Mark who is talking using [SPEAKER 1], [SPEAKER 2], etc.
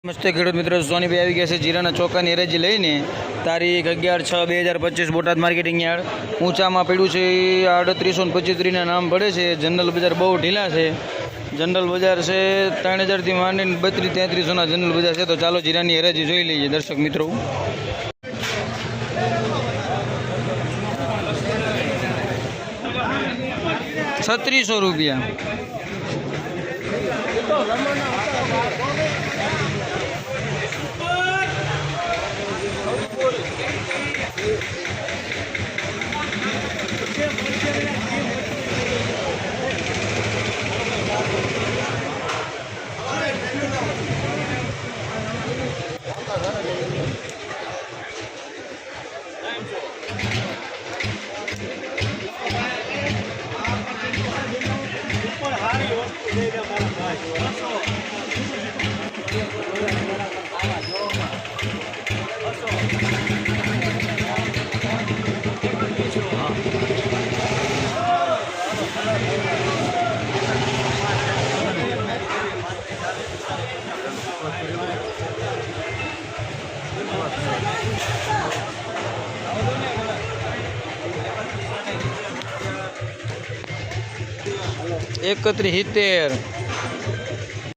[SPEAKER 1] નમસ્તે ખેડૂત મિત્રો, સોનીભાઈ આવી ગયા છે જીરાના ચોખાની હરાજી લઈને. તારીખ 11/6/2025 બોટાદ માર્કેટિંગ યાર્ડ. ઊંચામાં પડ્યું છે 3825 નામ પડે છે. જનરલ બજાર બહુ ઢીલા છે. જનરલ બજાર છે 3000 થી માંડીને 32-33 જનરલ બજાર છે. તો ચાલો જીરાની હરાજી જોઈ લઈએ દર્શક મિત્રો. ₹3600. ₹3170.